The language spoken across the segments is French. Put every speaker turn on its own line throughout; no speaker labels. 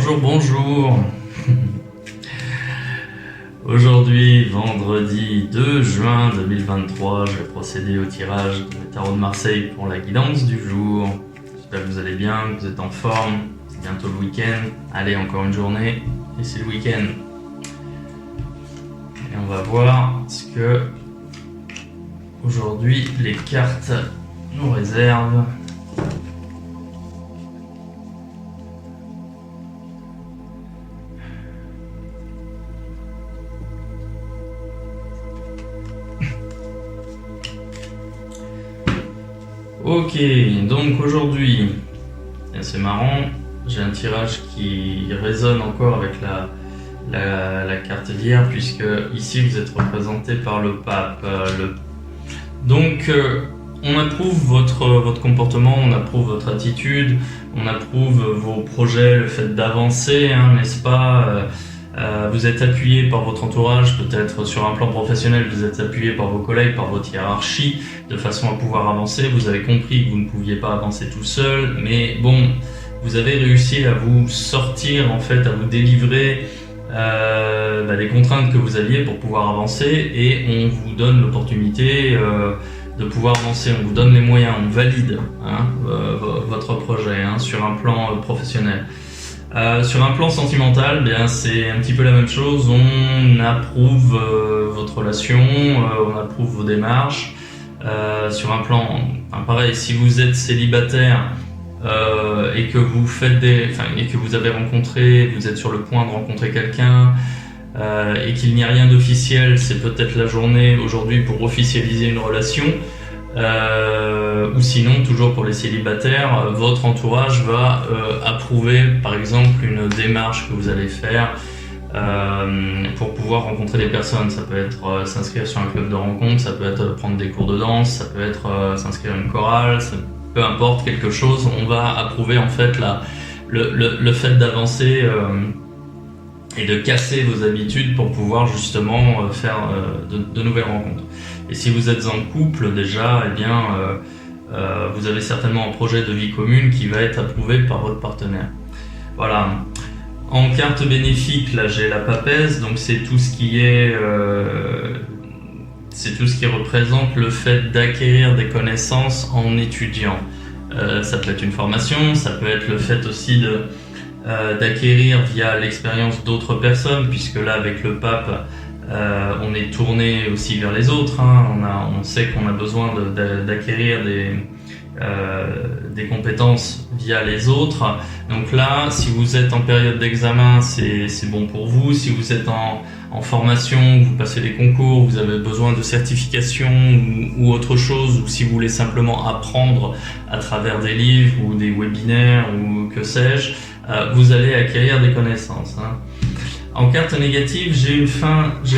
Bonjour, bonjour. Aujourd'hui, vendredi 2 juin 2023, je vais procéder au tirage de mes tarots de Marseille pour la guidance du jour. J'espère que vous allez bien, que vous êtes en forme. C'est bientôt le week-end. Allez, encore une journée et c'est le week-end. Et on va voir ce que aujourd'hui les cartes nous réservent. Ok, donc aujourd'hui, c'est marrant, j'ai un tirage qui résonne encore avec la carte d'hier, puisque ici vous êtes représenté par le pape. Donc on approuve votre comportement, on approuve votre attitude, on approuve vos projets, le fait d'avancer, n'est-ce pas? Vous êtes appuyé par votre entourage, peut-être sur un plan professionnel, vous êtes appuyé par vos collègues, par votre hiérarchie, de façon à pouvoir avancer. Vous avez compris que vous ne pouviez pas avancer tout seul, mais bon, vous avez réussi à vous sortir, en fait, à vous délivrer des contraintes que vous aviez pour pouvoir avancer, et on vous donne l'opportunité de pouvoir avancer, on vous donne les moyens, on valide votre projet sur un plan professionnel. Sur un plan sentimental, c'est un petit peu la même chose. On approuve votre relation, on approuve vos démarches. Sur un plan, pareil, si vous êtes célibataire et que vous faites et que vous avez rencontré, vous êtes sur le point de rencontrer quelqu'un et qu'il n'y a rien d'officiel, c'est peut-être la journée aujourd'hui pour officialiser une relation. Ou sinon, toujours pour les célibataires, votre entourage va approuver par exemple une démarche que vous allez faire pour pouvoir rencontrer des personnes. Ça peut être s'inscrire sur un club de rencontre, ça peut être prendre des cours de danse, ça peut être s'inscrire à une chorale, peu importe, quelque chose, on va approuver en fait le fait d'avancer et de casser vos habitudes pour pouvoir justement faire de nouvelles rencontres. Et si vous êtes en couple déjà, vous avez certainement un projet de vie commune qui va être approuvé par votre partenaire. Voilà. En carte bénéfique, là j'ai la papesse, donc c'est tout ce qui représente le fait d'acquérir des connaissances en étudiant. Ça peut être une formation, ça peut être le fait aussi d'acquérir via l'expérience d'autres personnes, puisque là avec le pape on est tourné aussi vers les autres, on sait qu'on a besoin d'acquérir des compétences via les autres. Donc là, si vous êtes en période d'examen, c'est bon pour vous. Si vous êtes en formation, vous passez des concours, vous avez besoin de certification ou autre chose, ou si vous voulez simplement apprendre à travers des livres ou des webinaires ou que sais-je, vous allez acquérir des connaissances. En carte négative, j'ai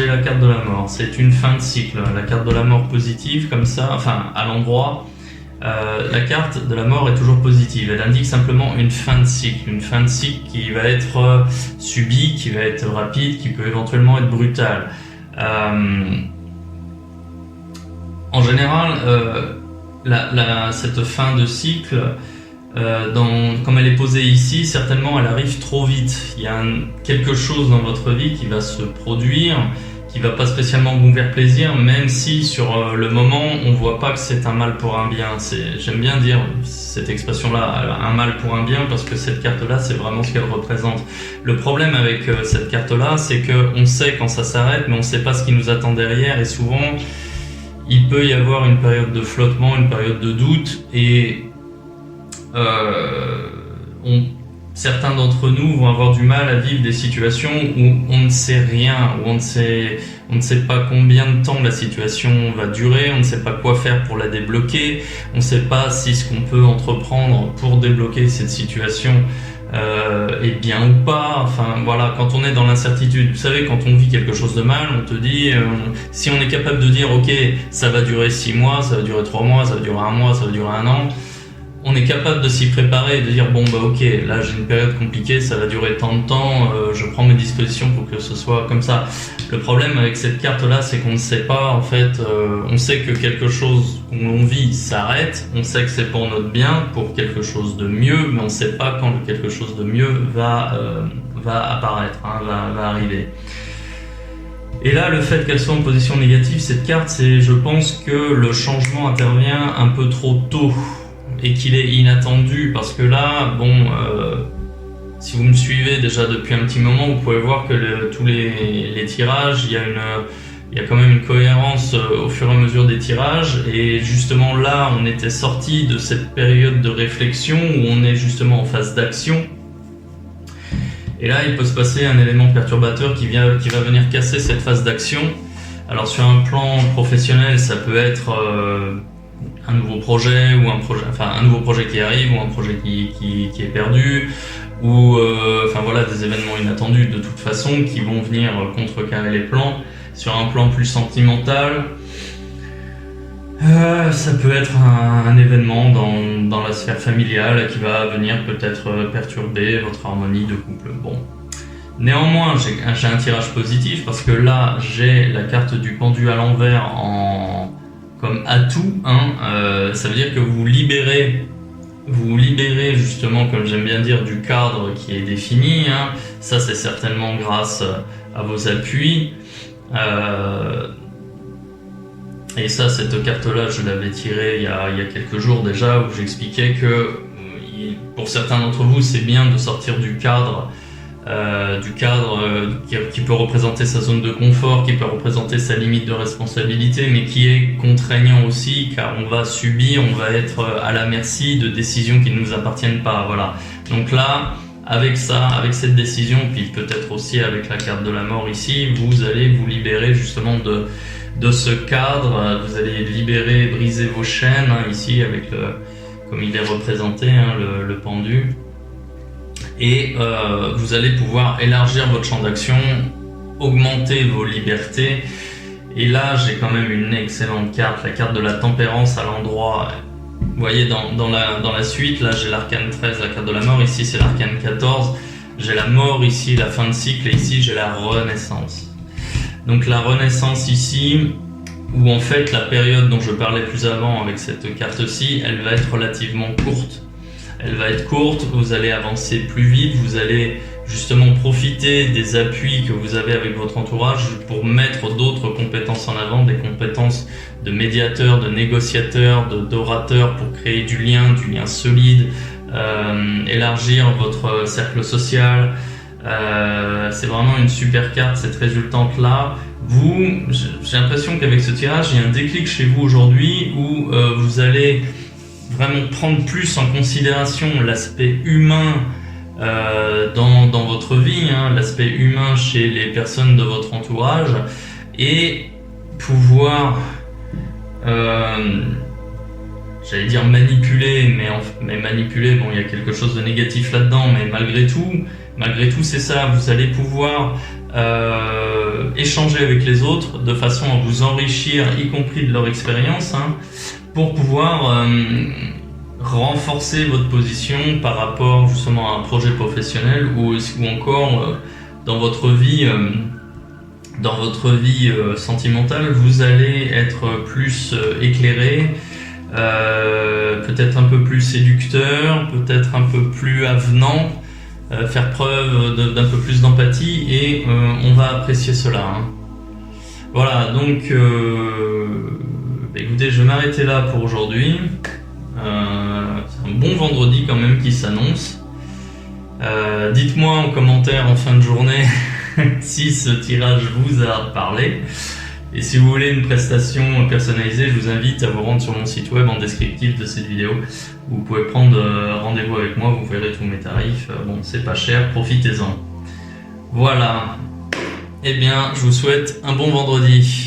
la carte de la mort. C'est une fin de cycle. La carte de la mort positive, comme ça, à l'endroit, la carte de la mort est toujours positive. Elle indique simplement une fin de cycle. Une fin de cycle qui va être subie, qui va être rapide, qui peut éventuellement être brutale. En général, cette fin de cycle, comme elle est posée ici, certainement elle arrive trop vite. Il y a quelque chose dans votre vie qui va se produire, qui va pas spécialement vous faire plaisir, même si sur le moment on voit pas que c'est un mal pour un bien. J'aime bien dire cette expression-là, un mal pour un bien, parce que cette carte-là, c'est vraiment ce qu'elle représente. Le problème avec cette carte-là, c'est qu'on sait quand ça s'arrête, mais on sait pas ce qui nous attend derrière, et souvent il peut y avoir une période de flottement, une période de doute, et certains d'entre nous vont avoir du mal à vivre des situations où on ne sait rien, où on ne sait pas combien de temps la situation va durer, on ne sait pas quoi faire pour la débloquer, on ne sait pas si ce qu'on peut entreprendre pour débloquer cette situation est bien ou pas. Voilà, quand on est dans l'incertitude, vous savez, quand on vit quelque chose de mal, on te dit, si on est capable de dire ok, ça va durer 6 mois, ça va durer 3 mois, ça va durer 1 mois, ça va durer 1 an, on est capable de s'y préparer et de dire bon bah ok, là j'ai une période compliquée, ça va durer tant de temps, je prends mes dispositions pour que ce soit comme ça. Le problème avec cette carte là, c'est qu'on ne sait pas en fait, on sait que quelque chose qu'on vit s'arrête, on sait que c'est pour notre bien, pour quelque chose de mieux, mais on ne sait pas quand quelque chose de mieux va apparaître, hein, va arriver. Et là, le fait qu'elle soit en position négative, cette carte, c'est, je pense que le changement intervient un peu trop tôt et qu'il est inattendu, parce que là, bon, si vous me suivez déjà depuis un petit moment, vous pouvez voir que tous les tirages, il y a quand même une cohérence au fur et à mesure des tirages, et justement là, on était sorti de cette période de réflexion où on est justement en phase d'action. Et là, il peut se passer un élément perturbateur qui va venir casser cette phase d'action. Alors sur un plan professionnel, ça peut être un nouveau projet ou un nouveau projet qui arrive ou un projet qui est perdu, ou enfin voilà, des événements inattendus de toute façon qui vont venir contrecarrer les plans. Sur un plan plus sentimental, ça peut être un événement dans la sphère familiale qui va venir peut-être perturber votre harmonie de couple. Bon. Néanmoins, j'ai un tirage positif parce que là, j'ai la carte du pendu à l'envers comme atout. Hein. Ça veut dire que vous libérez justement, comme j'aime bien dire, du cadre qui est défini. Hein. Ça, c'est certainement grâce à vos appuis. Et ça, cette carte-là, je l'avais tirée il y a quelques jours déjà, où j'expliquais que pour certains d'entre vous, c'est bien de sortir du cadre qui peut représenter sa zone de confort, qui peut représenter sa limite de responsabilité, mais qui est contraignant aussi, car on va subir, on va être à la merci de décisions qui ne nous appartiennent pas. Voilà. Donc là, avec ça, avec cette décision, puis peut-être aussi avec la carte de la mort ici, vous allez vous libérer justement de ce cadre, vous allez libérer, briser vos chaînes, hein, ici avec comme il est représenté, hein, le pendu, et vous allez pouvoir élargir votre champ d'action, augmenter vos libertés. Et là, j'ai quand même une excellente carte, la carte de la tempérance à l'endroit. Vous voyez, dans la suite, là j'ai l'arcane 13, la carte de la mort, ici c'est l'arcane 14, j'ai la mort ici, la fin de cycle, et ici j'ai la renaissance. Donc la renaissance ici, où en fait la période dont je parlais plus avant avec cette carte-ci, elle va être relativement courte. Elle va être courte, vous allez avancer plus vite, vous allez justement profiter des appuis que vous avez avec votre entourage pour mettre d'autres compétences en avant, des compétences de médiateur, de négociateur, d'orateur, pour créer du lien solide, élargir votre cercle social. C'est vraiment une super carte, cette résultante-là. J'ai l'impression qu'avec ce tirage, il y a un déclic chez vous aujourd'hui où vous allez vraiment prendre plus en considération l'aspect humain dans votre vie, hein, l'aspect humain chez les personnes de votre entourage, et pouvoir, j'allais dire manipuler, mais manipuler, bon, il y a quelque chose de négatif là-dedans, mais malgré tout c'est ça, vous allez pouvoir échanger avec les autres de façon à vous enrichir, y compris de leur expérience, hein, pour pouvoir renforcer votre position par rapport justement à un projet professionnel ou encore dans votre vie sentimentale. Vous allez être plus éclairé, peut-être un peu plus séducteur, peut-être un peu plus avenant, faire preuve d'un peu plus d'empathie, et on va apprécier cela, hein. Voilà, donc écoutez, je vais m'arrêter là pour aujourd'hui. C'est un bon vendredi quand même qui s'annonce. Dites-moi en commentaire en fin de journée si ce tirage vous a parlé. Et si vous voulez une prestation personnalisée, je vous invite à vous rendre sur mon site web en descriptif de cette vidéo. Vous pouvez prendre rendez-vous avec moi, vous verrez tous mes tarifs. Bon, c'est pas cher, profitez-en. Voilà. Eh bien, je vous souhaite un bon vendredi.